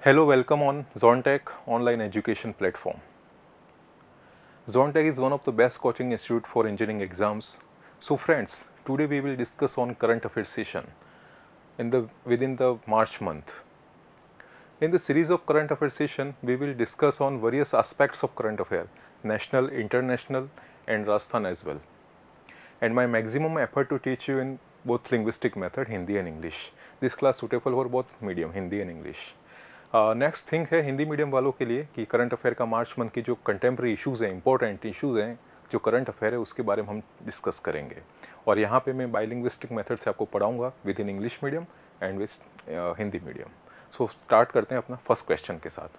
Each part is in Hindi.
Hello, welcome on Zontech online education platform. Zontech is one of the best coaching institute for engineering exams. So friends, today we will discuss on current affairs session within the March month. In the series of current affairs session, we will discuss on various aspects of current affair, national, international and Rajasthan as well. And my maximum effort to teach you in both linguistic method, Hindi and English. This class suitable for both medium, Hindi and English. Next thing है हिंदी मीडियम वालों के लिए कि करंट अफेयर का मार्च मंथ की जो कंटेम्प्रेरी इश्यूज़ हैं, इंपॉर्टेंट इश्यूज़ हैं, जो करंट अफेयर है उसके बारे में हम डिस्कस करेंगे. और यहाँ पे मैं बाइलिंग्विस्टिक मेथड से आपको पढ़ाऊँगा with in English medium and with Hindi medium. So start करते हैं अपना फर्स्ट क्वेश्चन के साथ.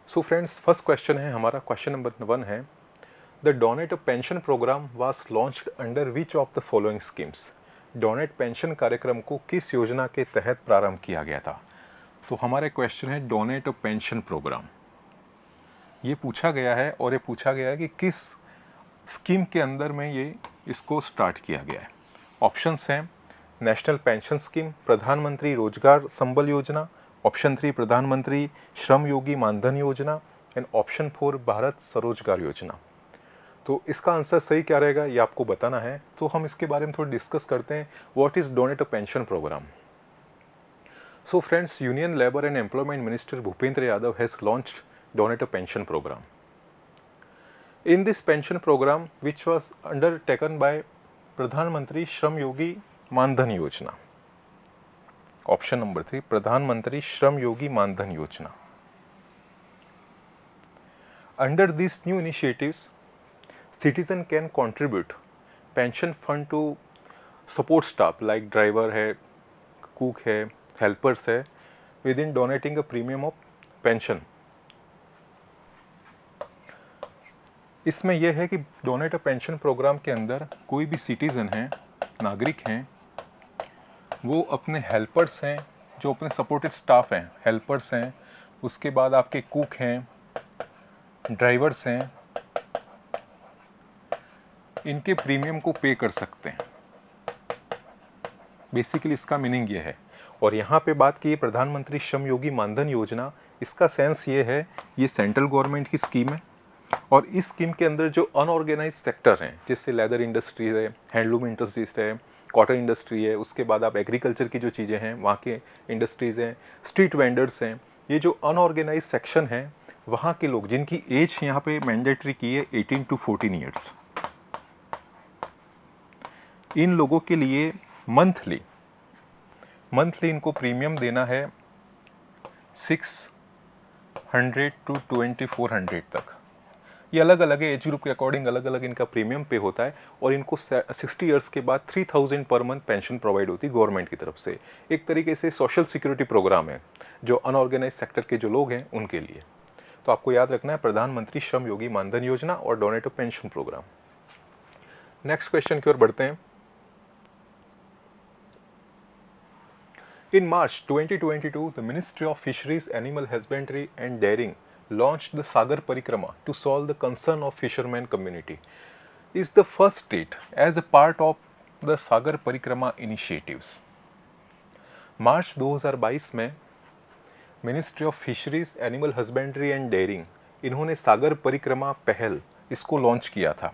सो फ्रेंड्स, फर्स्ट क्वेश्चन है हमारा, क्वेश्चन नंबर 1 है, the donate pension program was launched under which of the following schemes. Donate pension कार्यक्रम को किस योजना के तहत प्रारंभ किया गया था. तो हमारे क्वेश्चन है डोनेट पेंशन प्रोग्राम, ये पूछा गया है और ये पूछा गया है कि किस स्कीम के अंदर में ये इसको स्टार्ट किया गया है. ऑप्शंस हैं नेशनल पेंशन स्कीम, प्रधानमंत्री रोजगार संबल योजना, ऑप्शन 3 प्रधानमंत्री श्रम योगी मानधन योजना एंड ऑप्शन 4 भारत स्वरोजगार योजना. तो इसका आंसर सही क्या रहेगा ये आपको बताना है. तो हम इसके बारे में थोड़ा डिस्कस करते हैं. What is donate pension program. So friends, union labour and employment minister Bhupender Yadav has launched donate pension program. In this pension program which was undertaken by Pradhanmantri Shram योगी मानधन योजना. ऑप्शन नंबर 3 प्रधानमंत्री श्रम योगी मानधन योजना. Under this new initiatives citizen can contribute pension fund to support staff like driver है, cook है, helpers है, within donating a premium of pension. इसमें यह है कि डोनेट पेंशन प्रोग्राम के अंदर कोई भी सिटीज़न हैं, नागरिक हैं, वो अपने हेल्पर्स हैं, जो अपने सपोर्टेड स्टाफ हैं, हेल्पर्स हैं, उसके बाद आपके कुक हैं, ड्राइवर्स हैं, इनके प्रीमियम को पे कर सकते हैं. बेसिकली इसका मीनिंग ये है. और यहाँ पे बात की प्रधानमंत्री श्रम योगी मानधन योजना, इसका सेंस ये है, ये सेंट्रल गवर्नमेंट की स्कीम है और इस स्कीम के अंदर जो अनऑर्गेनाइज सेक्टर हैं, जैसे लेदर इंडस्ट्री है, हैंडलूम इंडस्ट्रीज है, कॉटन इंडस्ट्री है, उसके बाद आप एग्रीकल्चर की जो चीज़ें हैं वहाँ के इंडस्ट्रीज़ हैं, स्ट्रीट वेंडर्स हैं, ये जो अनऑर्गेनाइज सेक्शन है वहाँ के लोग जिनकी एज यहाँ पे मैंडेटरी की है 18 to 14 ईयर्स, इन लोगों के लिए मंथली इनको प्रीमियम देना है 600 to 2400 तक. ये अलग अलग है, एज ग्रुप के अकॉर्डिंग अलग अलग इनका प्रीमियम पे होता है. और इनको 60 ईयर्स के बाद 3000 पर मंथ पेंशन प्रोवाइड होती है गवर्नमेंट की तरफ से. एक तरीके से सोशल सिक्योरिटी प्रोग्राम है जो अनऑर्गेनाइज सेक्टर के जो लोग हैं उनके लिए. तो आपको याद रखना है प्रधानमंत्री श्रम योगी मानधन योजना और donate pension program. Next question की ओर बढ़ते हैं. In March 2022, the Ministry of Fisheries, Animal Husbandry and Dairying launched the Sagar Parikrama to solve the concern of fishermen community. Is the first state as a part of the Sagar Parikrama initiatives. मार्च 2022 में ministry of fisheries, animal husbandry and dairying, इन्होंने सागर परिक्रमा पहल इसको लॉन्च किया था.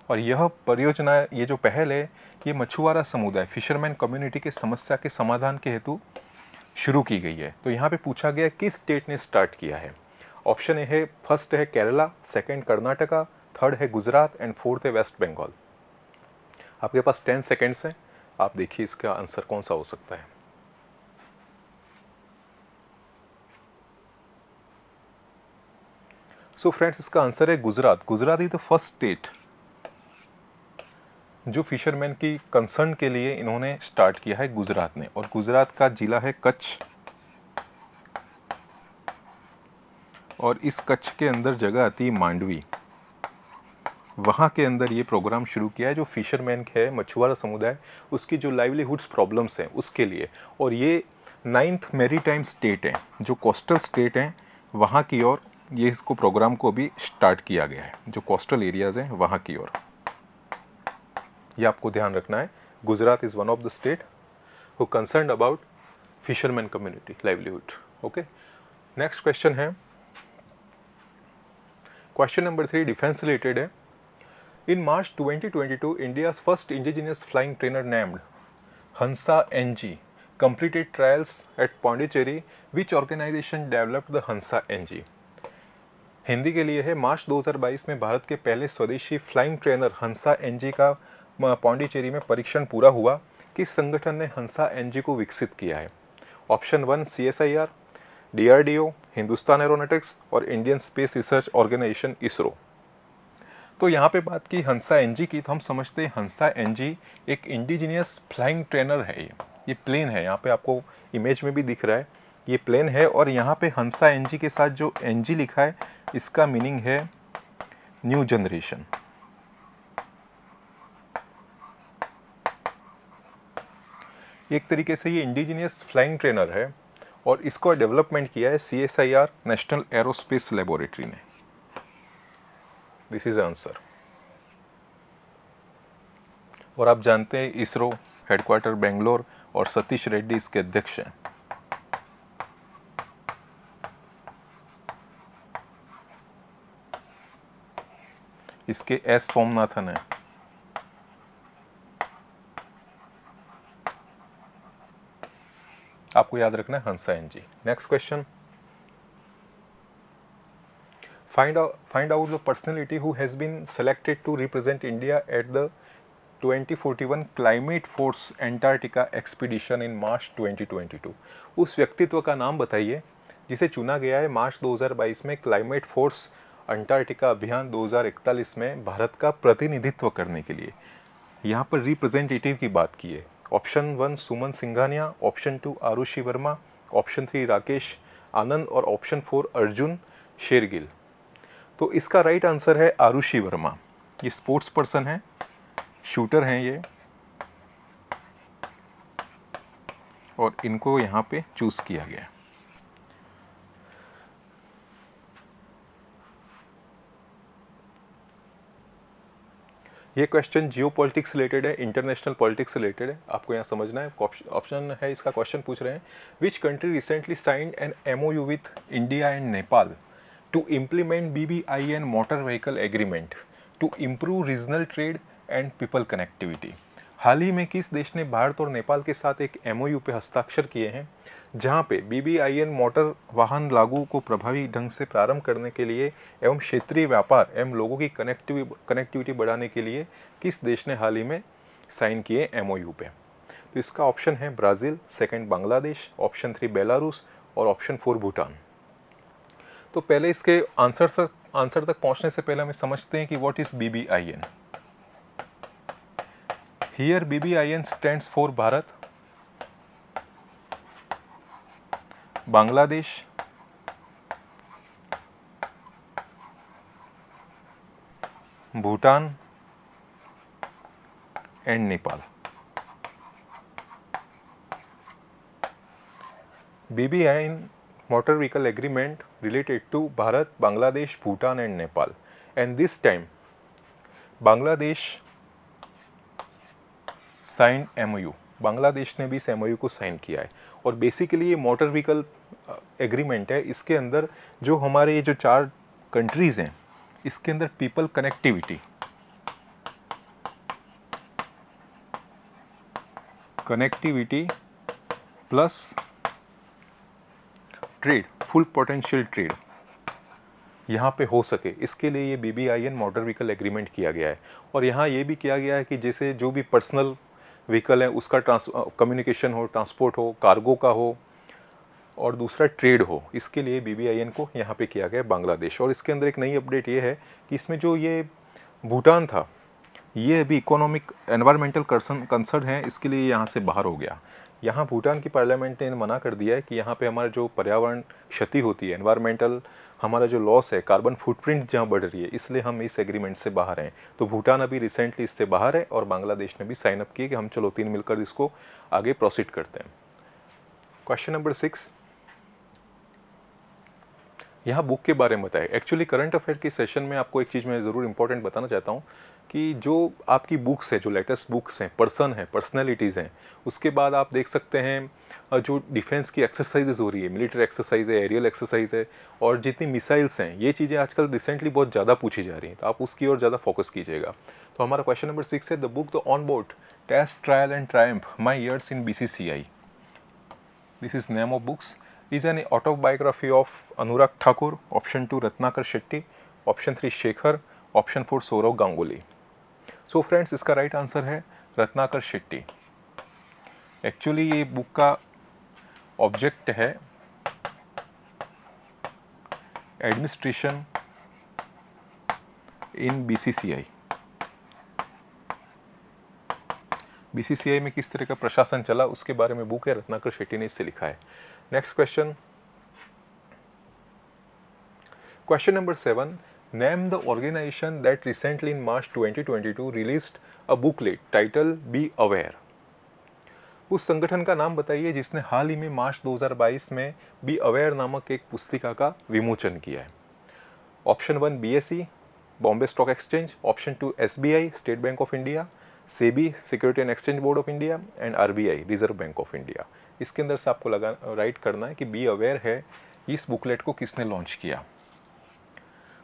और यह परियोजना, ये जो पहल है, ये मछुआरा समुदाय, फिशरमैन कम्युनिटी के समस्या के समाधान के हेतु शुरू की गई है. तो यहाँ पे पूछा गया किस स्टेट ने स्टार्ट किया है. ऑप्शन ए है, फर्स्ट है केरला, सेकंड कर्नाटका, थर्ड है गुजरात एंड फोर्थ है वेस्ट बंगाल. आपके पास 10 सेकेंड्स हैं, आप देखिए इसका आंसर कौन सा हो सकता है. सो फ्रेंड्स, इसका आंसर है Gujarat. Gujarat is the first state जो फिशरमैन की कंसर्न के लिए इन्होंने स्टार्ट किया है, गुजरात ने. और गुजरात का जिला है कच्छ, और इस कच्छ के अंदर जगह आती है मांडवी. वहाँ के अंदर ये प्रोग्राम शुरू किया है जो फिशरमैन है, मछुआरा समुदाय, उसकी जो लाइवलीहुड्स प्रॉब्लम्स हैं उसके लिए. और ये 9th मैरीटाइम स्टेट है, जो कोस्टल स्टेट हैं वहाँ की ओर ये इसको प्रोग्राम को अभी स्टार्ट किया गया है, जो कोस्टल एरियाज़ हैं वहाँ की ओर. ये आपको ध्यान रखना है. Gujarat is one of the state who concerned about fisherman community livelihood. Okay, next question है, question number 3 डिफेंस रिलेटेड है. In March 2022, India's first indigenous flying trainer named Hansa NG completed trials at Pondicherry. Which organization developed the Hansa NG? Hindi के लिए है, मार्च 2022 में भारत के पहले स्वदेशी फ्लाइंग ट्रेनर हंसा एनजी का पौंडीचेरी में परीक्षण पूरा हुआ. किस संगठन ने हंसा एनजी को विकसित किया है? Option 1 CSIR, DRDO, Hindustan aeronautics और Indian space research organisation ISRO. तो यहाँ पे बात की हंसा एनजी की, तो हम समझते हैं हंसा एनजी एक इंडिजिनियस फ्लाइंग ट्रेनर है. ये प्लेन है, यहाँ पे आपको इमेज में भी दिख रहा है, ये प्लेन है. और यहाँ पे हंसा एनजी के साथ जो एनजी लिखा है इसका मीनिंग है न्यू जनरेशन. एक तरीके से ये इंडिजिनियस फ्लाइंग ट्रेनर है और इसको डेवलपमेंट किया है CSIR नेशनल एरोस्पेस लेबोरेटरी ने. This is answer. और आप जानते हैं इसरो हेडक्वार्टर बेंगलोर और सतीश रेड्डी इसके अध्यक्ष हैं. इसके एस सोमनाथन है. आपको याद रखना है Hansa NG. Next question, find out the personality who has been selected to represent India at the 2041 Climate Force Antarctica Expedition in March 2022. उस व्यक्तित्व का नाम बताइए जिसे चुना गया है मार्च 2022 में क्लाइमेट फोर्स अंटार्कटिका अभियान 2041 में भारत का प्रतिनिधित्व करने के लिए. यहाँ पर रिप्रेजेंटेटिव की बात की है. ऑप्शन 1 सुमन सिंघानिया, ऑप्शन 2 आरुषि वर्मा, ऑप्शन 3 राकेश आनंद और ऑप्शन 4 अर्जुन शेरगिल. तो इसका राइट आंसर है आरुषि वर्मा. ये स्पोर्ट्स पर्सन है, शूटर हैं ये, और इनको यहाँ पे चूज किया गया. ये क्वेश्चन जियो पॉलिटिक्स रिलेटेड है, इंटरनेशनल पॉलिटिक्स रिलेटेड है. आपको यहाँ समझना है. ऑप्शन है इसका, क्वेश्चन पूछ रहे हैं which country recently signed an MOU with India and Nepal to implement BBIN motor vehicle agreement to improve regional trade and people connectivity. हाल ही में किस देश ने भारत और नेपाल के साथ एक MOU पे हस्ताक्षर किए हैं जहां पे BBIN मोटर वाहन लागू को प्रभावी ढंग से प्रारंभ करने के लिए एवं क्षेत्रीय व्यापार एवं लोगों की कनेक्टिविटी बढ़ाने के लिए किस देश ने हाल ही में साइन किए MOU पे? तो इसका ऑप्शन है Brazil, second Bangladesh, option 3 Belarus और ऑप्शन 4 भूटान. तो पहले इसके आंसर तक पहुंचने से पहले हमें समझते हैं कि what is BBIN. Here BBIN stands for Bharat, Bangladesh, Bhutan and Nepal. BBIN motor vehicle agreement related to Bharat, Bangladesh, Bhutan and Nepal, and this time Bangladesh signed MOU. Bangladesh ने भी इस MOU को साइन किया है. और बेसिकली ये मोटर व्हीकल एग्रीमेंट है. इसके अंदर जो हमारे ये जो 4 कंट्रीज हैं इसके अंदर people connectivity plus trade, full potential trade यहाँ पे हो सके, इसके लिए ये BBIN मोटर व्हीकल एग्रीमेंट किया गया है. और यहाँ ये भी किया गया है कि जैसे जो भी पर्सनल व्हीकल है उसका कम्युनिकेशन हो, ट्रांसपोर्ट हो, कार्गो का हो और दूसरा ट्रेड हो, इसके लिए BBIN को यहाँ पे किया गया है बांग्लादेश. और इसके अंदर एक नई अपडेट ये है कि इसमें जो ये भूटान था ये अभी इकोनॉमिक एनवायरमेंटल कंसर्न है, इसके लिए यहाँ से बाहर हो गया. यहाँ भूटान की पार्लियामेंट ने मना कर दिया है कि यहाँ पे हमारा जो पर्यावरण क्षति होती है, एनवायरमेंटल हमारा जो लॉस है, कार्बन फुटप्रिंट जहाँ बढ़ रही है, इसलिए हम इस एग्रीमेंट से बाहर हैं. तो भूटान अभी रिसेंटली इससे बाहर है और बांग्लादेश ने भी साइन अप किए कि हम चलो 3 मिलकर इसको आगे प्रोसीड करते हैं. क्वेश्चन नंबर 6, यहाँ बुक के बारे में बताए. एक्चुअली करंट अफेयर के सेशन में आपको एक चीज़ मैं ज़रूर इंपॉर्टेंट बताना चाहता हूँ कि जो आपकी बुक्स है, जो लेटेस्ट बुक्स हैं, पर्सन है, पर्सनैलिटीज़ हैं, उसके बाद आप देख सकते हैं जो डिफेंस की एक्सरसाइजेज हो रही है, मिलिट्री एक्सरसाइज है, एरियल एक्सरसाइज है, और जितनी मिसाइल्स हैं, ये चीज़ें आजकल रिसेंटली बहुत ज़्यादा पूछी जा रही हैं, तो आप उसकी ओर ज़्यादा फोकस कीजिएगा। तो हमारा क्वेश्चन नंबर 6 है the book the on board test trial and triumph my years in BCCI, this is name of books, is an autobiography of Anurag Thakur, option 2 Ratnakar Shetty, option 3 Shekhar, option 4 Saurav Ganguly। So friends, इसका राइट आंसर है रत्नाकर शेट्टी। एक्चुअली ये बुक का ऑब्जेक्ट है एडमिनिस्ट्रेशन इन BCCI। BCCI में किस तरह का प्रशासन चला उसके बारे में बुक है, रत्नाकर शेट्टी ने इससे लिखा है। Next question, question number 7, name the organization that recently in March 2022 released a booklet title be aware. उस संगठन का नाम बताइए जिसने हाल ही में मार्च 2022 में बी अवेयर नामक एक पुस्तिका का विमोचन किया है। Option 1 BSE, Bombay stock exchange, option 2 SBI, state bank of India, SEBI, security and exchange board of India, and RBI, reserve bank of India. इसके अंदर से आपको राइट करना है कि बी अवेयर है, इस बुकलेट को किसने लॉन्च किया।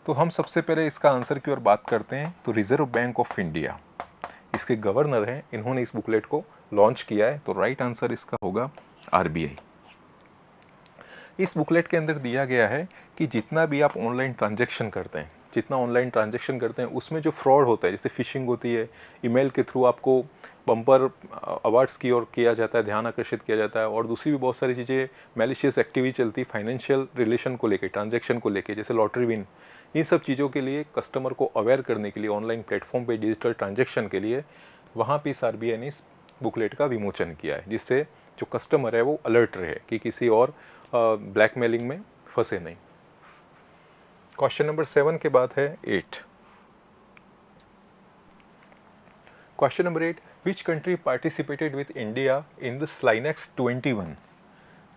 तो हम सबसे पहले इसका आंसर की ओर बात करते हैं, तो रिजर्व बैंक ऑफ इंडिया इसके गवर्नर हैं, इन्होंने इस बुकलेट को लॉन्च किया है, तो राइट आंसर इसका होगा RBI। इस बुकलेट के अंदर दिया गया है कि जितना भी आप ऑनलाइन ट्रांजैक्शन करते हैं, उसमें जो फ्रॉड होता है, जैसे फिशिंग होती है, ईमेल के थ्रू आपको बम्पर अवार्ड्स की ओर किया जाता है, ध्यान आकर्षित किया जाता है, और दूसरी भी बहुत सारी चीज़ें मैलिशियस एक्टिविटी चलती है फाइनेंशियल रिलेशन को लेकर, ट्रांजैक्शन को लेकर, जैसे लॉटरी विन, इन सब चीज़ों के लिए कस्टमर को अवेयर करने के लिए ऑनलाइन प्लेटफॉर्म पे डिजिटल ट्रांजैक्शन के लिए वहाँ पे इस RBI ने इस बुकलेट का विमोचन किया है, जिससे जो कस्टमर है वो अलर्ट रहे कि किसी और ब्लैकमेलिंग में फंसे नहीं। क्वेश्चन नंबर 7 के बाद है 8। Question number 8, which country participated with India in the SLINEX 21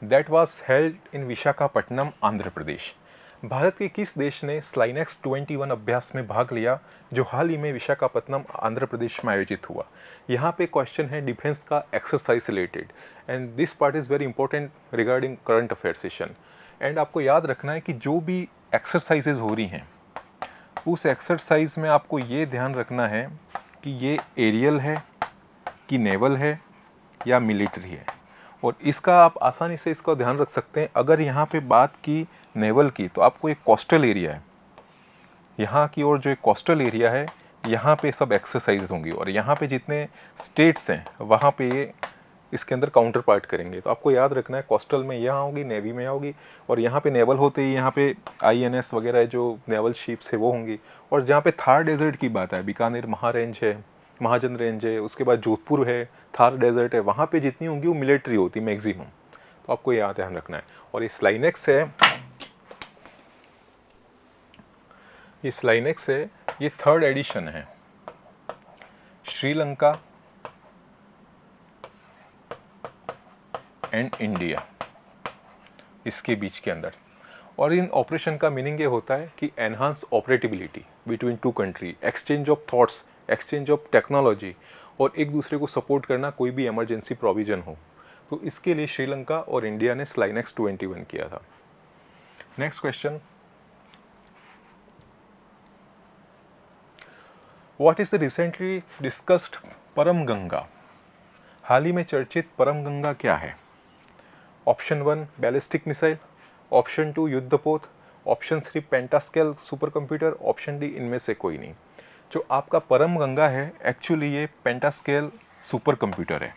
that was held in Visakhapatnam, Andhra Pradesh. Bharat के किस देश ने स्लाइनेक्स 21 अभ्यास में भाग लिया जो हाल ही में विशाखापट्टनम, आंध्र प्रदेश में आयोजित हुआ। यहाँ पे क्वेश्चन है डिफेंस का exercise related, and this part is very important regarding current affair session. And आपको याद रखना है कि जो भी एक्सरसाइजेज हो रही हैं उस एक्सरसाइज में आपको ये ध्यान रखना है कि ये एरियल है कि नेवल है या मिलिट्री है, और इसका आप आसानी से इसका ध्यान रख सकते हैं। अगर यहाँ पे बात की नेवल की, तो आपको एक कोस्टल एरिया है, यहाँ की ओर जो एक कोस्टल एरिया है, यहाँ पे सब एक्सरसाइज होंगी, और यहाँ पे जितने स्टेट्स हैं वहाँ पे ये इसके अंदर काउंटर पार्ट करेंगे। तो आपको याद रखना है कोस्टल में यहाँ होगी, नेवी में होगी, और यहाँ पे नेवल होते ही यहाँ पे INS वगैरह जो नेवल शिप्स है वो होंगी। और जहाँ पे थार डेजर्ट की बात है, बीकानेर महारेंज है, महाजन रेंज है, उसके बाद जोधपुर है, थार डेजर्ट है, वहाँ पे जितनी होंगी वो मिलिट्री होती मैक्सिमम, तो आपको यहाँ ध्यान रखना है। और ये स्लाइनेक्स है, ये 3rd एडिशन है, श्रीलंका एंड इंडिया इसके बीच के अंदर। और इन ऑपरेशन का मीनिंग ये होता है कि enhance operability between 2 country, exchange of thoughts, exchange of technology, और एक दूसरे को सपोर्ट करना कोई भी इमरजेंसी प्रोविजन हो। तो इसके लिए श्रीलंका और इंडिया ने स्लाइनेक्स 21 किया था। Next question, what is the recently discussed परम गंगा। हाल ही में चर्चित परम गंगा क्या है। ऑप्शन 1 बैलिस्टिक मिसाइल, ऑप्शन 2 युद्धपोत, option 3 petascale super computer, option D इनमें से कोई नहीं। जो आपका परम गंगा है एक्चुअली ये पेंटास्केल सुपर कंप्यूटर है।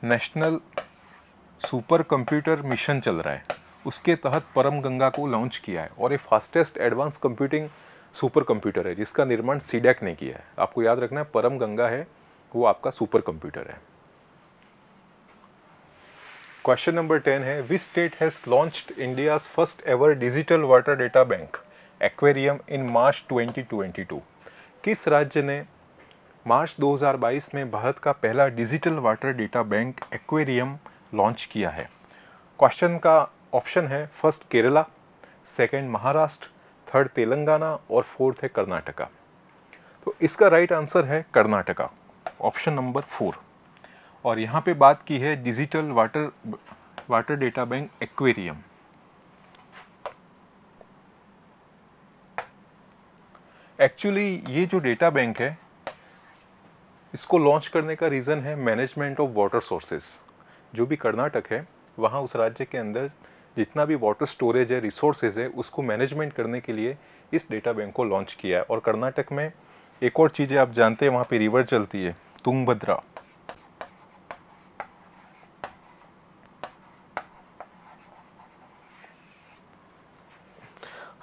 नेशनल सुपर कंप्यूटर मिशन चल रहा है, उसके तहत परम गंगा को लॉन्च किया है, और ये fastest advance computing super computer है जिसका निर्माण सीडैक ने किया है। आपको याद रखना है परम गंगा है वो आपका सुपर कंप्यूटर है। क्वेश्चन नंबर 10 है, which state has launched India's first ever digital water data bank aquarium in March 2022। किस राज्य ने मार्च 2022 में भारत का पहला digital water data bank aquarium launch किया है। क्वेश्चन का ऑप्शन है first Kerala, second Maharashtra, third Telangana और फोर्थ है कर्नाटका। तो इसका राइट आंसर है कर्नाटका, ऑप्शन नंबर 4। और यहाँ पे बात की है digital water data bank aquarium. Actually ये जो डेटा बैंक है, इसको लॉन्च करने का रीज़न है मैनेजमेंट ऑफ वाटर सोर्सेज। जो भी कर्नाटक है, वहाँ उस राज्य के अंदर जितना भी वाटर स्टोरेज है, रिसोर्सेज है, उसको मैनेजमेंट करने के लिए इस डेटा बैंक को लॉन्च किया है। और कर्नाटक में एक और चीज़ आप जानते हैं, वहाँ पे रिवर चलती है तुंगभद्रा।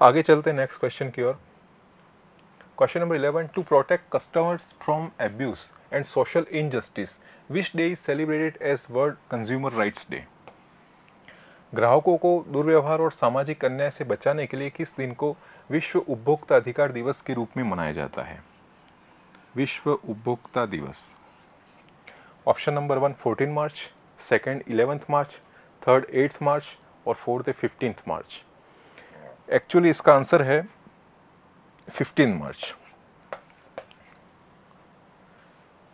आगे चलते हैं नेक्स्ट क्वेश्चन की ओर। Question number 11, to protect customers from abuse and social injustice which day is celebrated as world consumer rights day. ग्राहकों को दुर्व्यवहार और सामाजिक अन्याय से बचाने के लिए किस दिन को विश्व उपभोक्ता अधिकार दिवस के रूप में मनाया जाता है? विश्व उपभोक्ता दिवस। ऑप्शन नंबर 1 14 मार्च, सेकंड 11 मार्च, थर्ड 8 मार्च और फोर्थ है 15 मार्च। एक्चुअली इसका आंसर है 15 March.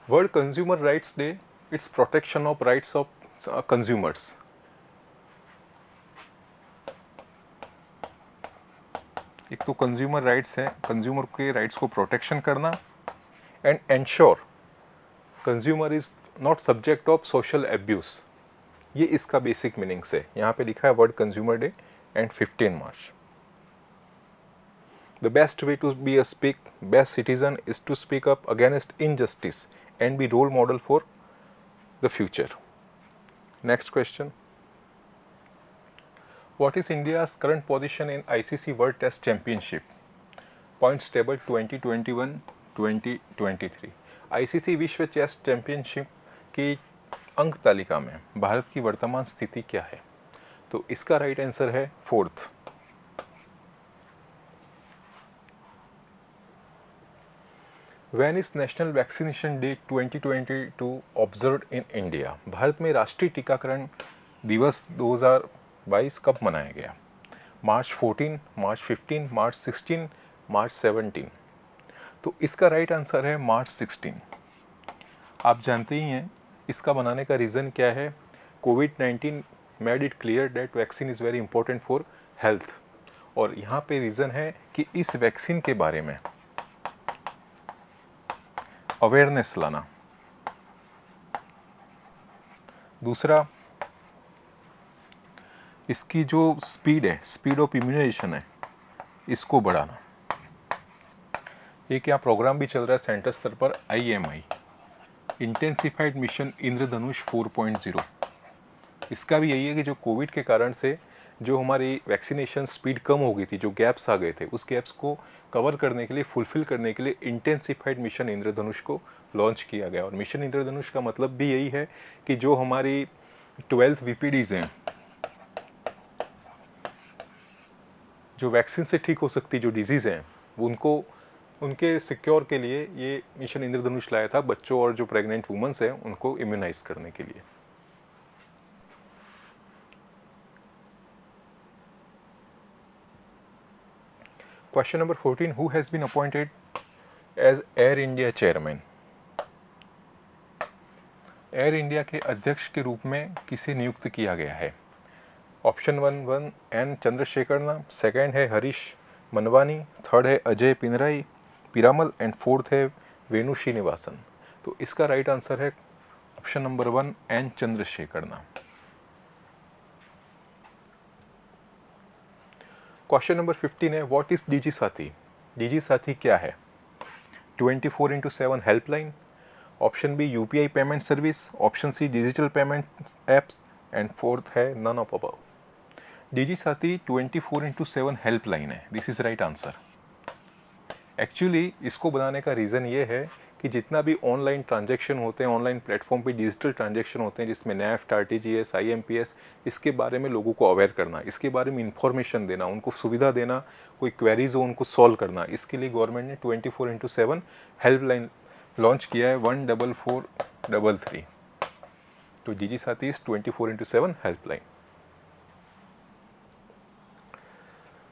World consumer rights day, it's protection of rights of consumers. एक तो कंज्यूमर राइट्स है, कंज्यूमर के राइट्स को प्रोटेक्शन करना, and ensure consumer is not subject of social abuse. ये इसका बेसिक मीनिंग्स है। यहाँ पे लिखा है world consumer day and 15 March. The best way to be a best citizen is to speak up against injustice and be role model for the future. Next question, what is India's current position in ICC World Test Championship? Points table 2021-2023। ICC विश्व चेस चैंपियनशिप की अंक तालिका में भारत की वर्तमान स्थिति क्या है? तो इसका राइट आंसर है 4th। When is national vaccination day 2022 observed in India? Bharat में राष्ट्रीय टीकाकरण दिवस 2022 कब मनाया गया? मार्च 14, मार्च 15, मार्च 16, मार्च 17। तो इसका राइट आंसर है मार्च 16। आप जानते ही हैं इसका बनाने का रीज़न क्या है? Covid made it clear that vaccine is very important for health. और यहाँ पे रीज़न है कि इस वैक्सीन के बारे में अवेयरनेस लाना। दूसरा, इसकी जो स्पीड है, स्पीड ऑफ इम्यूनाइजेशन है, इसको बढ़ाना। एक यहाँ प्रोग्राम भी चल रहा है सेंटर स्तर पर, IMI इंटेंसिफाइड मिशन इंद्रधनुष 4.0। इसका भी यही है कि जो कोविड के कारण से जो हमारी वैक्सीनेशन स्पीड कम हो गई थी, जो गैप्स आ गए थे, उस गैप्स को कवर करने के लिए, फुलफिल करने के लिए इंटेंसिफाइड मिशन इंद्रधनुष को लॉन्च किया गया। और मिशन इंद्रधनुष का मतलब भी यही है कि जो हमारी 12th VPDs हैं, जो वैक्सीन से ठीक हो सकती जो डिजीज़ हैं, उनको उनके सिक्योर के लिए ये मिशन इंद्रधनुष लाया था, बच्चों और जो प्रेग्नेंट वुमेन्स हैं उनको इम्यूनाइज करने के लिए। Question number 14, who has been appointed as Air India chairman? Air India के अध्यक्ष के रूप में किसे नियुक्त किया गया है? ऑप्शन 1 N चंद्रशेखरन, सेकंड है हरीश मनवानी, थर्ड है अजय पीरामल एंड फोर्थ है वेणु श्रीनिवासन। तो इसका राइट आंसर है option number 1 N Chandrasekaran. Question number 15 है, what is Digi Saathi? Digi Saathi क्या है? 24/7 helpline, option B UPI payment service, option C digital payment apps and fourth है none of above. Digi Saathi 24/7 helpline है, this is right answer. Actually इसको बनाने का रीज़न ये है कि जितना भी ऑनलाइन ट्रांजैक्शन होते हैं, ऑनलाइन प्लेटफॉर्म पे डिजिटल ट्रांजैक्शन होते हैं, जिसमें नेफ्ट, RTGS, IMPS, इसके बारे में लोगों को अवेयर करना, इसके बारे में इंफॉर्मेशन देना, उनको सुविधा देना, कोई क्वेरीज हो उनको सॉल्व करना, इसके लिए गवर्नमेंट ने 24/7 हेल्पलाइन लॉन्च किया है 14433। तो डीजी साथी is 24/7 helpline.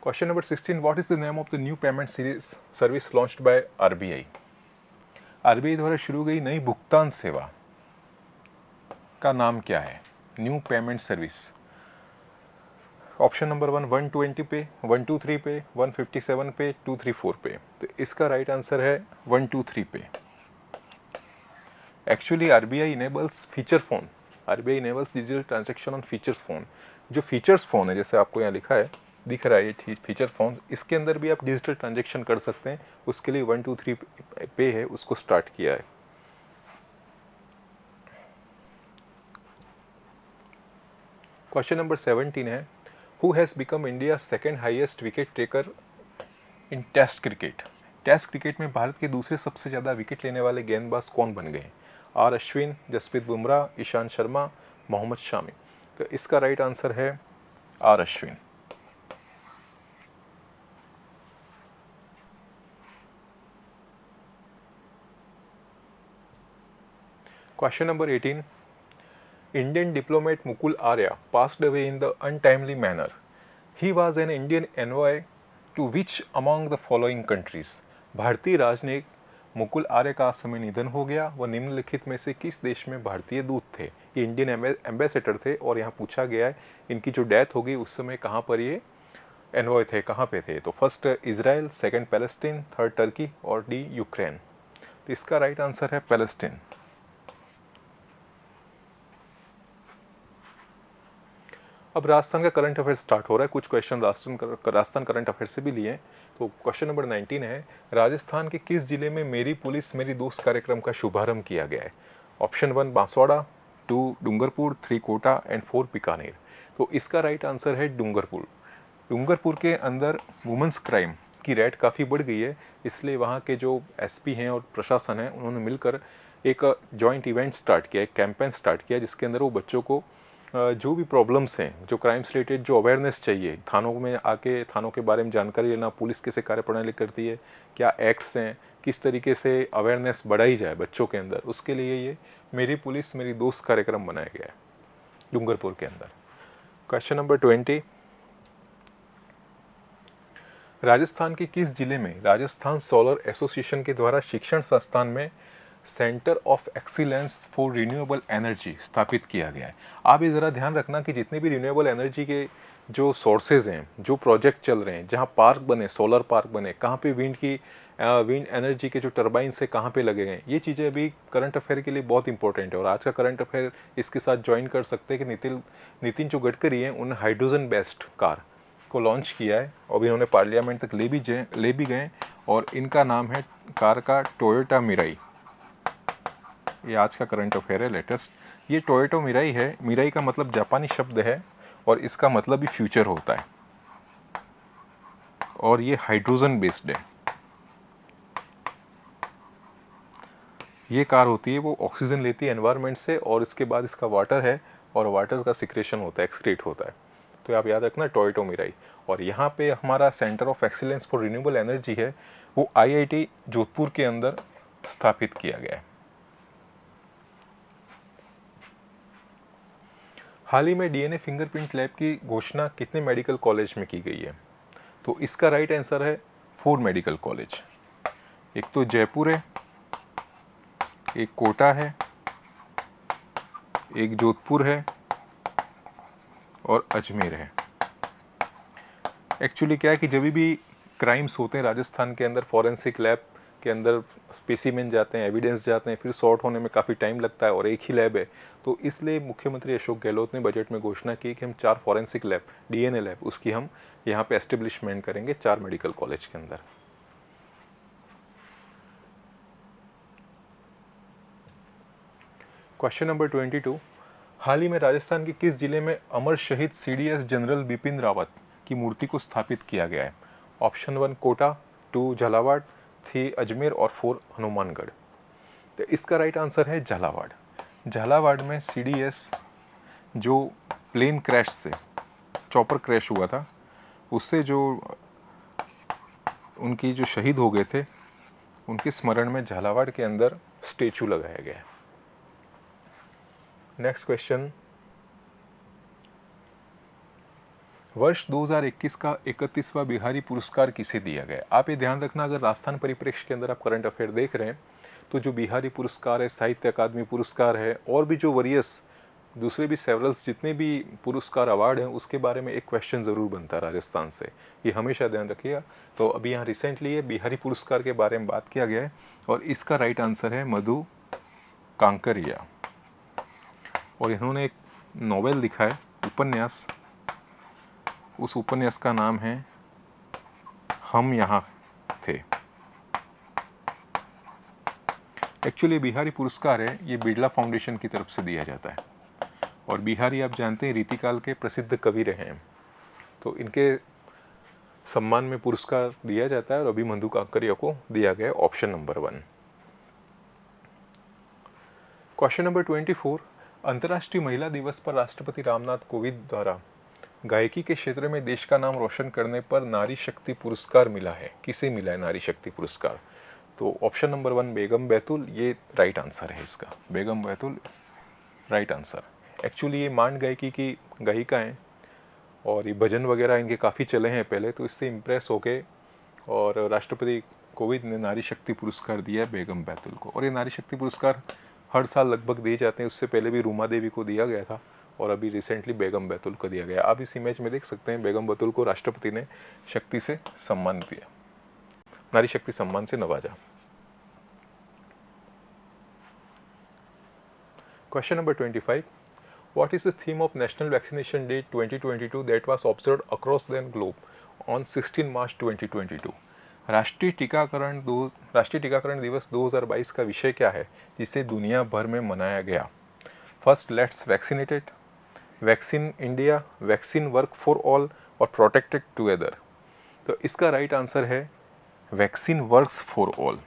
Question number 16, what is the name of the new payment series service launched by RBI? RBI द्वारा शुरू गई नई भुगतान सेवा का नाम क्या है? New payment service. Option number 1 120 पे, 123 पे, 157 पे, 234 पे। तो इसका राइट आंसर है 123 पे। Actually RBI enables feature phone, RBI enables digital transaction on features phone. जो फीचर्स फोन है, जैसे आपको यहाँ लिखा है, दिख रहा है ये फीचर फोन, इसके अंदर भी आप डिजिटल ट्रांजैक्शन कर सकते हैं। उसके लिए 123 पे है, उसको स्टार्ट किया है। क्वेश्चन नंबर 17 है, who has become India second highest wicket taker in test cricket? Test cricket में भारत के दूसरे सबसे ज़्यादा विकेट लेने वाले गेंदबाज कौन बन गए? आर अश्विन, जसप्रीत बुमराह, ईशांत शर्मा, मोहम्मद शामी। तो इसका राइट आंसर है R Ashwin. Question number 18, Indian diplomat Mukul Arya passed away in the untimely manner. He was an Indian envoy to which among the following countries? भारतीय राजनयिक मुकुल आर्य का समय निधन हो गया। वह निम्नलिखित में से किस देश में भारतीय दूत थे? ये इंडियन एम्बेसडर थे और यहाँ पूछा गया है इनकी जो डेथ होगी उस समय कहाँ पर ये एनवॉय थे, कहाँ पे थे? तो first Israel, second Palestine, third Turkey और डी यूक्रेन। तो इसका राइट आंसर है पैलेस्टीन। अब राजस्थान का करंट अफेयर स्टार्ट हो रहा है। कुछ क्वेश्चन राजस्थान करंट अफेयर से भी लिए। तो क्वेश्चन नंबर 19 है, राजस्थान के किस जिले में मेरी पुलिस मेरी दोस्त कार्यक्रम का शुभारंभ किया गया है? Option 1 Banswara, 2 Dungarpur, 3 Kota and 4 Bikaner. तो इसका राइट आंसर है डूंगरपुर। डूंगरपुर के अंदर वुमेंस क्राइम की रेट काफ़ी बढ़ गई है, इसलिए वहाँ के जो एसपी हैं और प्रशासन है उन्होंने मिलकर एक जॉइंट इवेंट स्टार्ट किया, एक कैंपेन स्टार्ट किया, जिसके अंदर वो बच्चों को जो भी प्रॉब्लम्स हैं, जो क्राइम से रिलेटेड जो अवेयरनेस चाहिए, थानों में आके थानों के बारे में जानकारी लेना, पुलिस कैसे कार्यप्रणाली करती है, क्या एक्ट्स हैं, किस तरीके से अवेयरनेस बढ़ाई जाए बच्चों के अंदर, उसके लिए ये मेरी पुलिस मेरी दोस्त कार्यक्रम बनाया गया है डूंगरपुर के अंदर। क्वेश्चन नंबर 20, राजस्थान के किस जिले में राजस्थान सोलर एसोसिएशन के द्वारा शिक्षण संस्थान में centre of excellence for renewable energy स्थापित किया गया है? आप ये ज़रा ध्यान रखना कि जितने भी रिन्यूएबल एनर्जी के जो सोर्सेज हैं, जो प्रोजेक्ट चल रहे हैं, जहाँ पार्क बने, सोलर पार्क बने, कहाँ पे विंड एनर्जी के जो टर्बाइन से कहाँ पे लगे गए, ये चीज़ें अभी करंट अफेयर के लिए बहुत इंपॉर्टेंट है। और आज का करंट अफेयर इसके साथ ज्वाइन कर सकते हैं कि नितिन जो गडकरी हैं उन्होंने हाइड्रोजन बेस्ड कार को लॉन्च किया है और इन्होंने पार्लियामेंट तक ले भी गए और इनका नाम है कार का टोयोटा मिराई। ये आज का करंट अफेयर है लेटेस्ट। ये टोयोटा मिराई है। मिराई का मतलब जापानी शब्द है और इसका मतलब भी फ्यूचर होता है और ये हाइड्रोजन बेस्ड है। ये कार होती है वो ऑक्सीजन लेती है एनवायरनमेंट से और इसके बाद इसका वाटर है और वाटर का सिक्रेशन होता है, एक्सक्रीट होता है। तो आप याद रखना टोयोटा मिराई। और यहाँ पे हमारा centre of excellence for renewable energy है, वो आईआईटी जोधपुर के अंदर स्थापित किया गया है। हाल ही में डीएनए फिंगरप्रिंट लैब की घोषणा कितने मेडिकल कॉलेज में की गई है? तो इसका राइट आंसर है 4 मेडिकल कॉलेज। एक तो जयपुर है, एक कोटा है, एक जोधपुर है और अजमेर है। एक्चुअली क्या है कि जब भी क्राइम्स होते हैं राजस्थान के अंदर, फॉरेंसिक लैब के अंदर स्पेसिमेन जाते हैं, एविडेंस जाते हैं, फिर सॉर्ट होने में काफ़ी टाइम लगता है और एक ही लैब है। तो इसलिए मुख्यमंत्री अशोक गहलोत ने बजट में घोषणा की कि हम 4 फॉरेंसिक लैब, डीएनए लैब, उसकी हम यहाँ पे एस्टेब्लिशमेंट करेंगे 4 मेडिकल कॉलेज के अंदर। क्वेश्चन नंबर 22, हाल ही में राजस्थान के किस जिले में अमर शहीद सीडीएस जनरल बिपिन रावत की मूर्ति को स्थापित किया गया है? ऑप्शन 1 कोटा, 2 झालावाड़, 3 अजमेर और 4 हनुमानगढ़। तो इसका राइट आंसर है झालावाड़। झालावाड़ में सीडीएस जो प्लेन क्रैश से, चॉपर क्रैश हुआ था, उससे जो उनकी जो शहीद हो गए थे उनके स्मरण में झालावाड़ के अंदर स्टेचू लगाया गया है। नेक्स्ट क्वेश्चन, वर्ष 2021 का 31वां बिहारी पुरस्कार किसे दिया गया? आप ये ध्यान रखना, अगर राजस्थान परिप्रेक्ष्य के अंदर आप करंट अफेयर देख रहे हैं तो जो बिहारी पुरस्कार है, साहित्य अकादमी पुरस्कार है, और भी जो वरियस दूसरे भी सेवरल्स जितने भी पुरस्कार अवार्ड हैं, उसके बारे में एक क्वेश्चन ज़रूर बनता है राजस्थान से, ये हमेशा ध्यान रखिएगा। तो अभी यहाँ रिसेंटली ये बिहारी पुरस्कार के बारे में बात किया गया है, और इसका राइट आंसर है मधु कांकरिया। और इन्होंने एक नॉवेल लिखा है, उपन्यास, उस उपन्यास का नाम है हम यहाँ थे। एक्चुअली बिहारी पुरस्कार है, ये बिरला फाउंडेशन की तरफ से दिया जाता है, और बिहारी आप जानते हैं रीतिकाल के प्रसिद्ध कवि रहे हैं, तो इनके सम्मान में पुरस्कार दिया जाता है, और अभी मधु कांकरिया को दिया गया ऑप्शन नंबर 1। क्वेश्चन नंबर 24, अंतर्राष्ट्रीय महिला दिवस पर राष्ट्रपति रामनाथ कोविंद द्वारा गायकी के क्षेत्र में देश का नाम रोशन करने पर नारी शक्ति पुरस्कार मिला है, किसे मिला है नारी शक्ति पुरस्कार? तो ऑप्शन नंबर 1 बेगम बैतुल, ये राइट आंसर है इसका, बेगम बैतुल राइट आंसर। एक्चुअली ये मांड गायकी की गायिका हैं, और ये भजन वगैरह इनके काफ़ी चले हैं पहले, तो इससे इम्प्रेस होके और राष्ट्रपति कोविंद ने नारी शक्ति पुरस्कार दिया है बेगम बैतुल को। और ये नारी शक्ति पुरस्कार हर साल लगभग दिए जाते हैं, उससे पहले भी रूमा देवी को दिया गया था, और अभी रिसेंटली बेगम बैतुल को दिया गया। आप इस इमेज में देख सकते हैं बेगम बैतुल को राष्ट्रपति ने शक्ति से सम्मान दिया, नारी शक्ति सम्मान से नवाजा। Question number 25, What is the theme of National Vaccination Day 2022 that was observed across the globe on 16 March 2022? राष्ट्रीय टीकाकरण दिवस 2022 का विषय क्या है जिसे दुनिया भर में मनाया गया? First, let's vaccinated, vaccine India, vaccine work for all, और प्रोटेक्टेड टुगेदर। तो इसका राइट आंसर है वैक्सीन वर्क्स फॉर ऑल।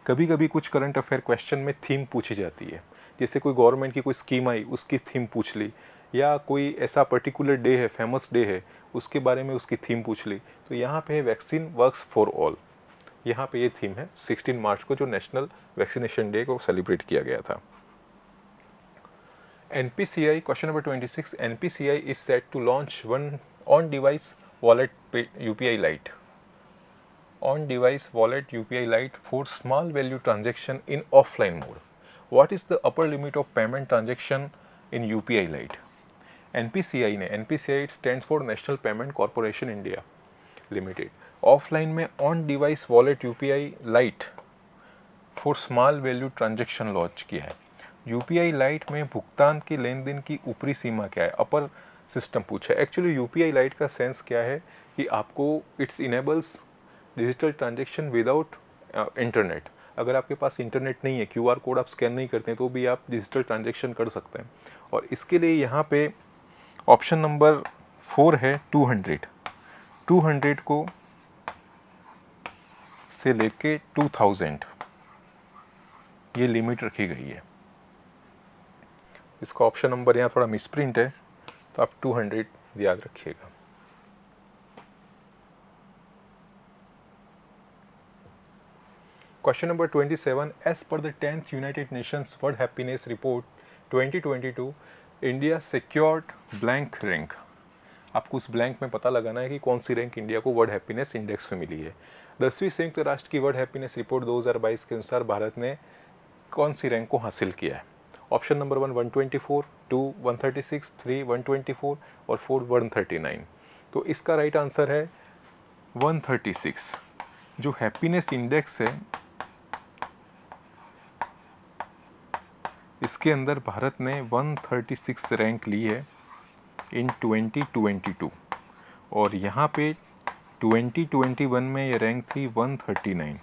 कभी कभी कुछ करंट अफेयर क्वेश्चन में थीम पूछी जाती है, जैसे कोई गवर्नमेंट की कोई स्कीम आई, उसकी थीम पूछ ली, या कोई ऐसा पर्टिकुलर डे है, फेमस डे है, उसके बारे में उसकी थीम पूछ ली। तो यहाँ पे है वैक्सीन वर्क्स फॉर ऑल, यहाँ पे ये थीम है 16 मार्च को जो नेशनल वैक्सीनेशन डे को सेलिब्रेट किया गया था। NPCI, question number 26, NPCI is set to launch one on device wallet UPI lite, on device wallet UPI Lite for small value transaction in offline mode. What is the upper limit of payment transaction in UPI Lite? NPCI ने, NPCI stands for National Payment Corporation India Limited, offline में on device wallet UPI Lite for small value transaction launch किया है। UPI Lite में भुगतान की लेन देन की ऊपरी सीमा क्या है, अपर सिस्टम पूछा है। एक्चुअली UPI Lite का सेंस क्या है कि आपको it's enables digital transaction without internet. अगर आपके पास इंटरनेट नहीं है, QR कोड आप स्कैन नहीं करते हैं, तो भी आप डिजिटल ट्रांजेक्शन कर सकते हैं। और इसके लिए यहाँ पे ऑप्शन नंबर 4 है 200 को से लेके 2000 ये लिमिट रखी गई है। इसका ऑप्शन नंबर यहाँ थोड़ा मिसप्रिंट है, तो आप 200 याद रखिएगा। Question number 27, as per the 10th United Nations World Happiness Report 2022, India secured blank rank. आपको उस ब्लैंक में पता लगाना है कि कौन सी रैंक इंडिया को वर्ल्ड हैप्पीनेस इंडेक्स में मिली है। 10वीं संयुक्त राष्ट्र की वर्ल्ड हैप्पीनेस रिपोर्ट 2022 के अनुसार भारत ने कौन सी रैंक को हासिल किया है? ऑप्शन नंबर 1 124, 2 136, 3 124 और 4 139। तो इसका राइट आंसर है 136। जो हैप्पीनेस इंडेक्स है इसके अंदर भारत ने 136 रैंक ली है इन 2022, और यहाँ पे 2021 में ये रैंक थी 139।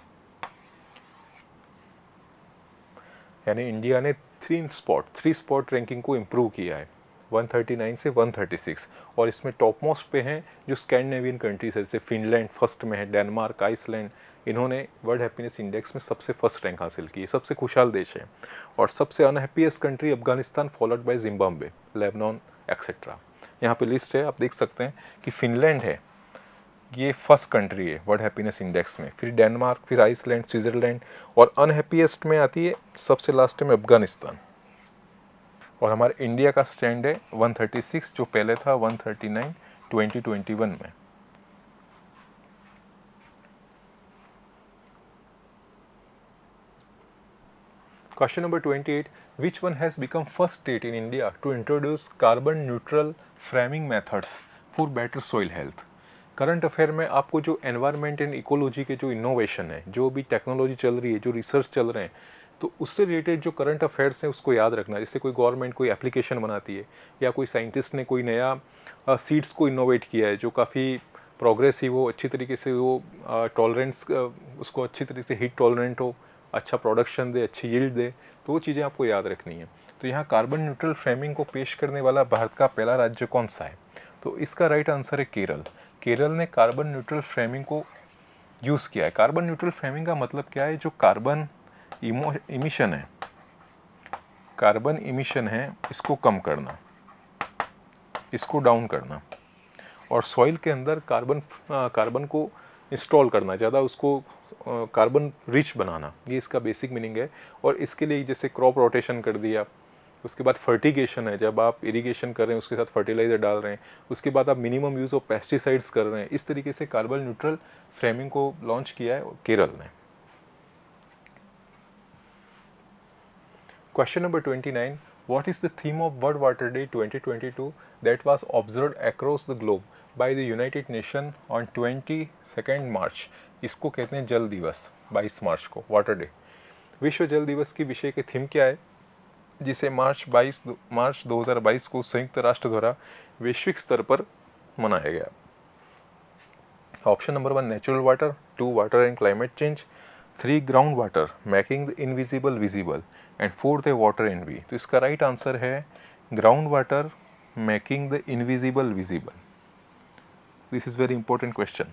यानी इंडिया ने 3 स्पॉट रैंकिंग को इम्प्रूव किया है 139 से 136। और इसमें टॉप मोस्ट पे हैं जो स्कैंडिनेवियन कंट्रीज है, जैसे फिनलैंड फर्स्ट में है, डेनमार्क, आइसलैंड, इन्होंने वर्ल्ड हैप्पीनेस इंडेक्स में सबसे फर्स्ट रैंक हासिल की है। सबसे खुशहाल देश है। और सबसे unhappiest country Afghanistan, followed by Zimbabwe, Lebanon etcetera. यहाँ पे लिस्ट है, आप देख सकते हैं कि फिनलैंड है, ये फर्स्ट कंट्री है वर्ल्ड हैप्पीनेस इंडेक्स में, फिर डेनमार्क, फिर आइसलैंड, स्विट्जरलैंड, और अनहैप्पीएस्ट में आती है सबसे लास्ट में अफगानिस्तान। और हमारे इंडिया का स्टैंड है 136, जो पहले था 139 2021 में। Question number 28, which one has become first state in India to introduce carbon neutral framing methods for better soil health. Current affair में आपको जो एनवायरनमेंट एंड इकोलॉजी के जो इनोवेशन है, जो भी टेक्नोलॉजी चल रही है, जो रिसर्च चल रहे हैं, तो उससे रिलेटेड जो करंट अफेयर्स हैं उसको याद रखना। जैसे कोई गवर्नमेंट कोई एप्लीकेशन बनाती है या कोई साइंटिस्ट ने कोई नया सीड्स को इनोवेट किया है जो काफ़ी प्रोग्रेसिव हो, अच्छी तरीके से वो टॉलरेंस उसको अच्छी तरीके से हीट टॉलरेंट हो, अच्छा प्रोडक्शन दे, अच्छी यील्ड दे, तो वो चीज़ें आपको याद रखनी है। तो यहाँ कार्बन न्यूट्रल फ्रेमिंग को पेश करने वाला भारत का पहला राज्य कौन सा है? तो इसका राइट आंसर है केरल। केरल ने कार्बन न्यूट्रल फ्रेमिंग को यूज़ किया है। कार्बन न्यूट्रल फ्रेमिंग का मतलब क्या है? जो कार्बन इमिशन है, कार्बन इमिशन है, इसको कम करना, इसको डाउन करना, और सॉइल के अंदर कार्बन को इंस्टॉल करना, ज़्यादा उसको कार्बन रिच बनाना, ये इसका बेसिक मीनिंग है। और इसके लिए जैसे क्रॉप रोटेशन कर दिया, उसके बाद फर्टिगेशन है, जब आप इरिगेशन कर रहे हैं उसके साथ फर्टिलाइजर डाल रहे हैं, उसके बाद आप मिनिमम यूज़ ऑफ पेस्टिसाइड्स कर रहे हैं, इस तरीके से कार्बन न्यूट्रल फ्रेमिंग को लॉन्च किया है केरल ने। Question number 29, what is the theme of World Water Day 2022 that was observed across the globe by the United Nations on 22nd March? इसको कहते हैं जल दिवस, 22 मार्च को वाटर डे। विश्व जल दिवस की विषय की थीम क्या है, जिसे मार्च 2022 को संयुक्त राष्ट्र द्वारा वैश्विक स्तर पर मनाया गया? Option number 1 natural water, 2 water and climate change, 3 ground water making the invisible visible, and 4th है वाटर एनवी। तो इसका राइट आंसर है ground water making the invisible visible. This is very important question,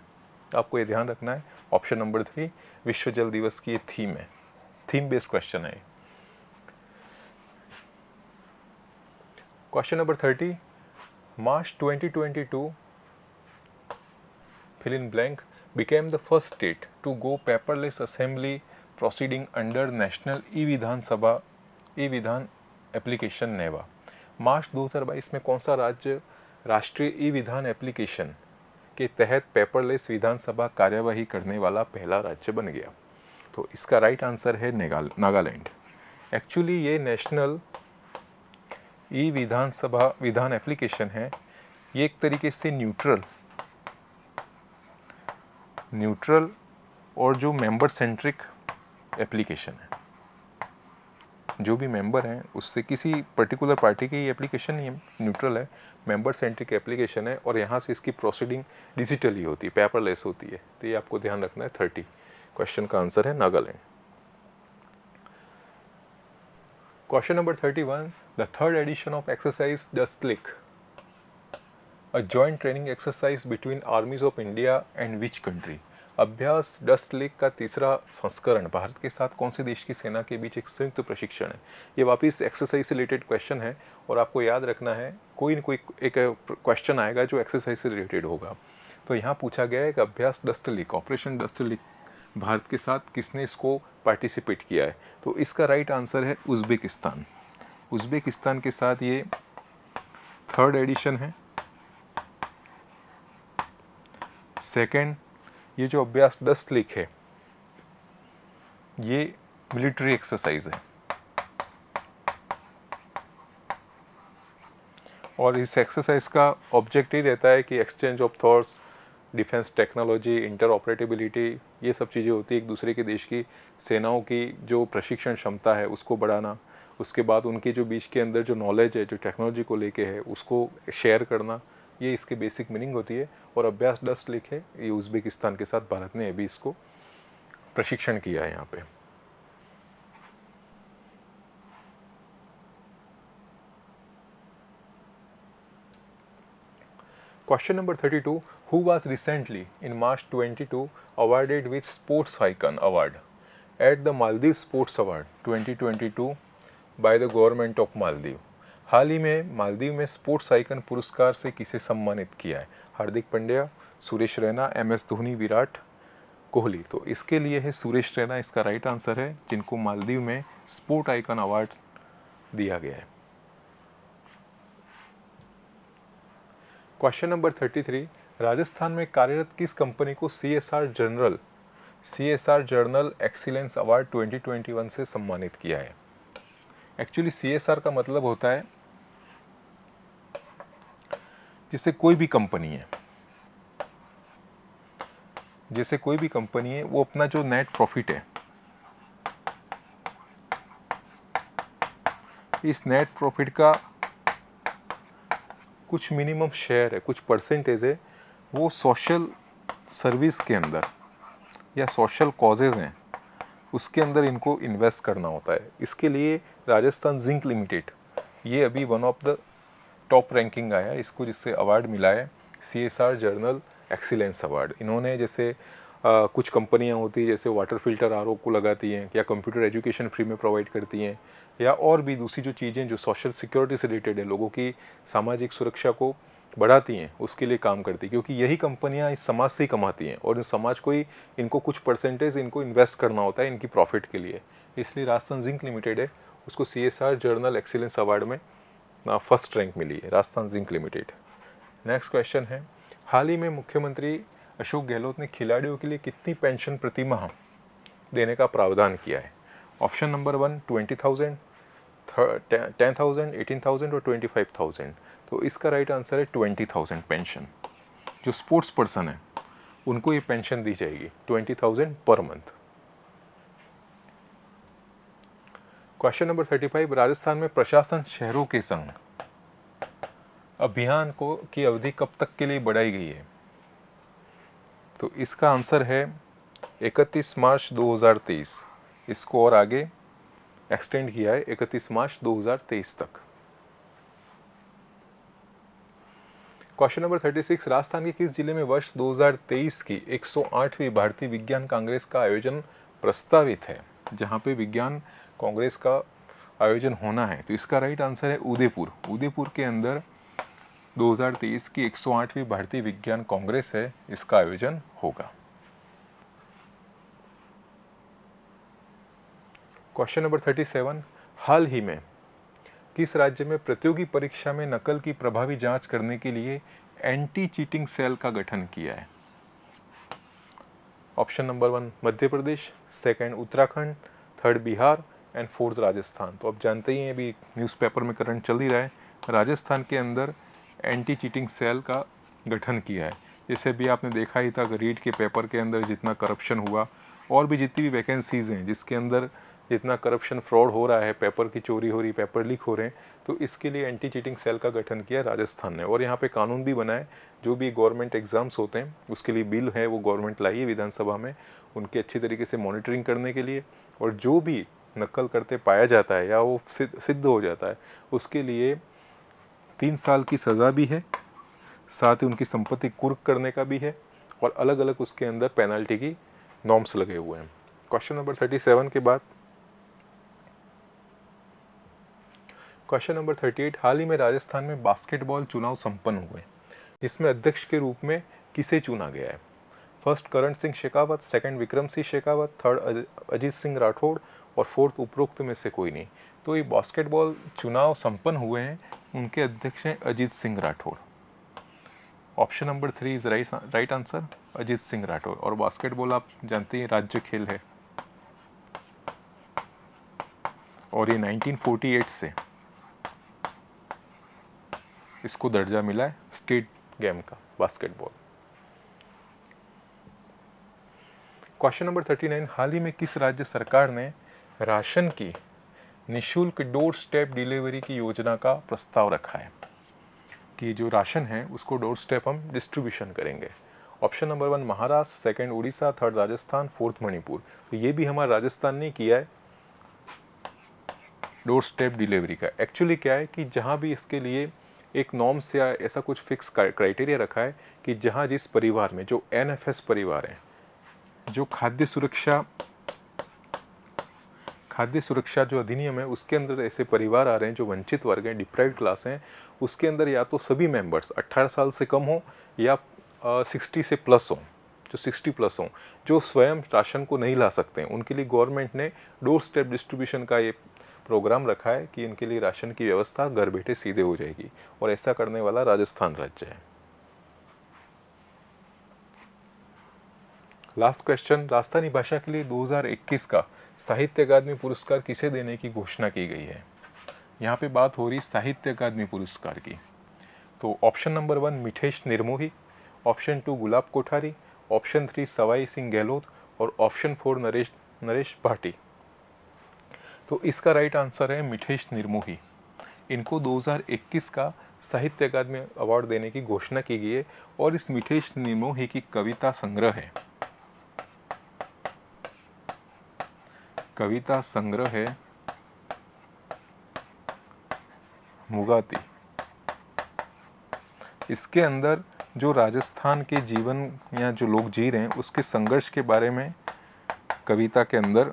आपको ये ध्यान रखना है। ऑप्शन नंबर 3 विश्व जल दिवस की ये थीम है, थीम बेस्ड क्वेश्चन है। Question number 30, March 2022 fill in blank became the first state to go paperless assembly proceeding under National e Vidhan application NeVA. March 2022 में कौन सा राज्य राष्ट्रीय ई-विधान एप्लीकेशन के तहत पेपरलेस विधानसभा कार्यवाही करने वाला पहला राज्य बन गया? तो इसका राइट आंसर है नागालैंड। एक्चुअली ये नेशनल विधान एप्लीकेशन है, ये एक तरीके से न्यूट्रल और जो मेंबर सेंट्रिक एप्लीकेशन है। जो भी मेंबर हैं उससे किसी पर्टिकुलर पार्टी की एप्लीकेशन नहीं है, न्यूट्रल है, मेंबर सेंट्रिक एप्लीकेशन है, और यहाँ से इसकी प्रोसीडिंग डिजिटली होती है, पेपरलेस होती है। तो ये आपको ध्यान रखना है। 30 क्वेश्चन का आंसर है Nagaland. Question number 31, the third edition of exercise Dustlik, a joint training exercise between armies of India and which country? अभ्यास डस्ट लेक का तीसरा संस्करण भारत के साथ कौन से देश की सेना के बीच एक संयुक्त प्रशिक्षण है? ये वापिस एक्सरसाइज से रिलेटेड क्वेश्चन है, और आपको याद रखना है कोई न कोई एक क्वेश्चन आएगा जो एक्सरसाइज से रिलेटेड होगा। तो यहाँ पूछा गया है कि अभ्यास dust lake, operation dust lake, Bharat के साथ किसने इसको पार्टिसिपेट किया है? तो इसका राइट आंसर है उज़्बेकिस्तान। उज़्बेकिस्तान के साथ ये थर्ड एडिशन है। सेकेंड, ये जो अभ्यास डस्ट लेक है ये मिलिट्री एक्सरसाइज है, और इस एक्सरसाइज का ऑब्जेक्ट ही रहता है कि exchange of thoughts, defence technology, interoperability, ये सब चीज़ें होती है। एक दूसरे के देश की सेनाओं की जो प्रशिक्षण क्षमता है उसको बढ़ाना, उसके बाद उनके जो बीच के अंदर जो नॉलेज है, जो टेक्नोलॉजी को लेके है, उसको शेयर करना, ये इसकी बेसिक मीनिंग होती है। और अभ्यास डस्ट लेक है, ये उज़्बेकिस्तान के साथ भारत ने अभी इसको प्रशिक्षण किया है यहाँ पे। Question number 32, who was recently in March 22 awarded with Sports Icon Award at the Maldives Sports Award 2022 by the government of Maldives? हाल ही में मालदीव में स्पोर्ट्स आइकन पुरस्कार से किसे सम्मानित किया है? हार्दिक पांड्या, सुरेश रैना, MS धोनी, विराट कोहली। तो इसके लिए है सुरेश रैना, इसका राइट आंसर है, जिनको मालदीव में स्पोर्ट आइकन अवार्ड दिया गया है। क्वेश्चन नंबर 33, राजस्थान में कार्यरत किस कंपनी को CSR जर्नल एक्सीलेंस अवार्ड 2021 से सम्मानित किया है? एक्चुअली CSR का मतलब होता है, जैसे कोई भी कंपनी है, वो अपना जो नेट प्रॉफिट है, इस नेट प्रॉफिट का कुछ मिनिमम शेयर है, कुछ परसेंटेज है, वो सोशल सर्विस के अंदर या सोशल कॉजेज़ हैं उसके अंदर इनको इन्वेस्ट करना होता है। इसके लिए राजस्थान जिंक लिमिटेड, ये अभी one of the top ranking आया है, इसको जिससे अवार्ड मिला है CSR जर्नल एक्सीलेंस अवार्ड। इन्होंने जैसे कुछ कंपनियां होती है जैसे वाटर फिल्टर RO को लगाती हैं, या कंप्यूटर एजुकेशन फ्री में प्रोवाइड करती हैं, या और भी दूसरी जो चीज़ें जो सोशल सिक्योरिटी से रिलेटेड है, लोगों की सामाजिक सुरक्षा को बढ़ाती हैं, उसके लिए काम करती है, क्योंकि यही कंपनियां इस समाज से ही कमाती हैं और इस समाज को ही इनको कुछ परसेंटेज इनको इन्वेस्ट करना होता है इनकी प्रॉफिट के लिए। इसलिए राजस्थान जिंक लिमिटेड है, उसको CSR जर्नल एक्सीलेंस अवार्ड में फर्स्ट रैंक मिली है, Rajasthan zinc limited. Next question है, हाल ही में मुख्यमंत्री अशोक गहलोत ने खिलाड़ियों के लिए कितनी पेंशन प्रति माह देने का प्रावधान किया है? ऑप्शन नंबर 1 20,000, 10,000, 18,000 और 25,000। तो इसका राइट आंसर है 20,000 पेंशन। जो स्पोर्ट्स पर्सन है उनको ये पेंशन दी जाएगी 20,000 per month. Question number 35, Rajasthan में प्रशासन शहरों के संग अभियान को की अवधि कब तक के लिए बढ़ाई गई है? तो इसका आंसर है 31 मार्च 2023। इसको और आगे एक्सटेंड किया है 31 मार्च 2023 तक। क्वेश्चन नंबर 36, राजस्थान के किस जिले में वर्ष 2023 की 108वीं भारतीय विज्ञान कांग्रेस का आयोजन प्रस्तावित है? जहां पे विज्ञान कांग्रेस का आयोजन होना है, तो इसका राइट आंसर है उदयपुर। उदयपुर के अंदर 2023 की 108वीं भारतीय विज्ञान कांग्रेस है, इसका आयोजन होगा। क्वेश्चन नंबर 37, हाल ही में किस राज्य में प्रतियोगी परीक्षा में नकल की प्रभावी जांच करने के लिए एंटी चीटिंग सेल का गठन किया है? Option number 1 Madhya Pradesh, second Uttarakhand, third Bihar and fourth Rajasthan. तो आप जानते ही हैं, अभी न्यूज़पेपर में करंट चल ही रहा है, राजस्थान के अंदर एंटी चीटिंग सेल का गठन किया है। जैसे भी आपने देखा ही था, रीट के पेपर के अंदर जितना करप्शन हुआ, और भी जितनी भी वैकेंसीज़ हैं जिसके अंदर जितना करप्शन फ्रॉड हो रहा है, पेपर की चोरी हो रही, पेपर लीक हो रहे हैं, तो इसके लिए एंटी चीटिंग सेल का गठन किया राजस्थान ने। और यहाँ पे कानून भी बना है, जो भी गवर्नमेंट एग्ज़ाम्स होते हैं उसके लिए बिल है वो गवर्नमेंट लाई है विधानसभा में, उनकी अच्छी तरीके से मॉनिटरिंग करने के लिए। और जो भी नकल करते पाया जाता है या वो सिद्ध हो जाता है, उसके लिए 3 साल की सज़ा भी है, साथ ही उनकी संपत्ति कुर्क करने का भी है, और अलग अलग उसके अंदर पेनल्टी की नॉर्म्स लगे हुए हैं। क्वेश्चन नंबर 37 के बाद क्वेश्चन नंबर 38, हाल ही में राजस्थान में बास्केटबॉल चुनाव संपन्न हुए, जिसमें अध्यक्ष के रूप में किसे चुना गया है? First Karan Singh Shekhawat, second Vikram Singh Shekhawat, third Ajit Singh Rathore और फोर्थ उपरोक्त में से कोई नहीं। तो ये बास्केटबॉल चुनाव संपन्न हुए हैं, उनके अध्यक्ष हैं Ajit Singh Rathore. Option number 3 is right answer, Ajit Singh Rathore. और बास्केटबॉल आप जानते हैं राज्य खेल है, और ये 1948 से इसको दर्जा मिला है स्टेट गेम का बास्केटबॉल। क्वेश्चन नंबर 39, हाल ही में किस राज्य सरकार ने राशन की निःशुल्क डोर स्टेप डिलीवरी की योजना का प्रस्ताव रखा है कि जो राशन है उसको डोर स्टेप हम डिस्ट्रीब्यूशन करेंगे? Option number 1 Maharashtra, second Orissa, third Rajasthan, fourth Manipur. तो ये भी हमारा राजस्थान ने किया है डोर स्टेप डिलीवरी का। एक्चुअली क्या है कि जहाँ भी इसके लिए एक नॉर्म्स या ऐसा कुछ फिक्स क्राइटेरिया रखा है कि जहाँ जिस परिवार में जो NFS परिवार है, जो खाद्य सुरक्षा जो अधिनियम है उसके अंदर ऐसे परिवार आ रहे हैं जो वंचित वर्ग हैं, डिप्राइव्ड क्लास हैं, उसके अंदर या तो सभी मेंबर्स 18 साल से कम हो या 60 से प्लस हो, जो 60 प्लस हो, जो स्वयं राशन को नहीं ला सकते हैं, उनके लिए गवर्नमेंट ने डोर स्टेप डिस्ट्रीब्यूशन का ये प्रोग्राम रखा है कि इनके लिए राशन की व्यवस्था घर बैठे सीधे हो जाएगी, और ऐसा करने वाला राजस्थान राज्य है। लास्ट क्वेश्चन, राजस्थानी भाषा के लिए 2021 का साहित्य अकादमी पुरस्कार किसे देने की घोषणा की गई है? यहाँ पे बात हो रही साहित्य अकादमी पुरस्कार की। तो option number 1 मिठेश Nirmohi, option 2 Gulab Kothari, option 3 Sawai Singh Gehlot और ऑप्शन 4 नरेश नरेश भाटी। तो इसका राइट आंसर है मिठेश निर्मोही। इनको 2021 का साहित्य अकादमी अवार्ड देने की घोषणा की गई है और इस मिठेश निर्मोही की कविता संग्रह है, कविता संग्रह है मुगाती। इसके अंदर जो राजस्थान के जीवन या जो लोग जी रहे हैं उसके संघर्ष के बारे में कविता के अंदर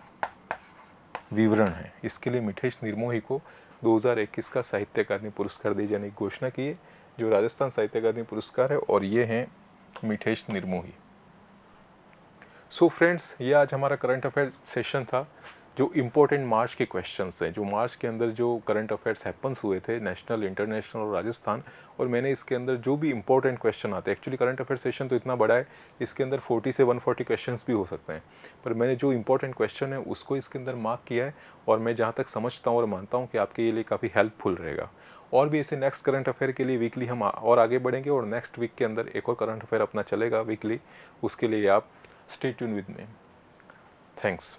विवरण है। इसके लिए मिठेश निर्मोही को 2021 का साहित्य अकादमी पुरस्कार दिए जाने की घोषणा की है, जो राजस्थान साहित्य अकादमी पुरस्कार है, और ये हैं मिठेश निर्मोही। सो फ्रेंड्स, ये आज हमारा करंट अफेयर सेशन था, जो इम्पोर्टेंट मार्च के क्वेश्चंस हैं, जो मार्च के अंदर जो करंट अफेयर्स हैपन्स हुए थे नेशनल, इंटरनेशनल और राजस्थान, और मैंने इसके अंदर जो भी इंपॉर्टेंट क्वेश्चन आते हैं, एक्चुअली करंट अफेयर सेशन तो इतना बड़ा है, इसके अंदर 40 से 140 क्वेश्चंस भी हो सकते हैं, पर मैंने जो इंपॉर्टेंट क्वेश्चन है उसको इसके अंदर मार्क किया है, और मैं जहाँ तक समझता हूँ और मानता हूँ कि आपके लिए काफ़ी हेल्पफुल रहेगा। और भी ऐसे नेक्स्ट करंट अफेयर के लिए वीकली हम और आगे बढ़ेंगे, और नेक्स्ट वीक के अंदर एक और करंट अफेयर अपना चलेगा वीकली, उसके लिए आप stay tune with me. Thanks.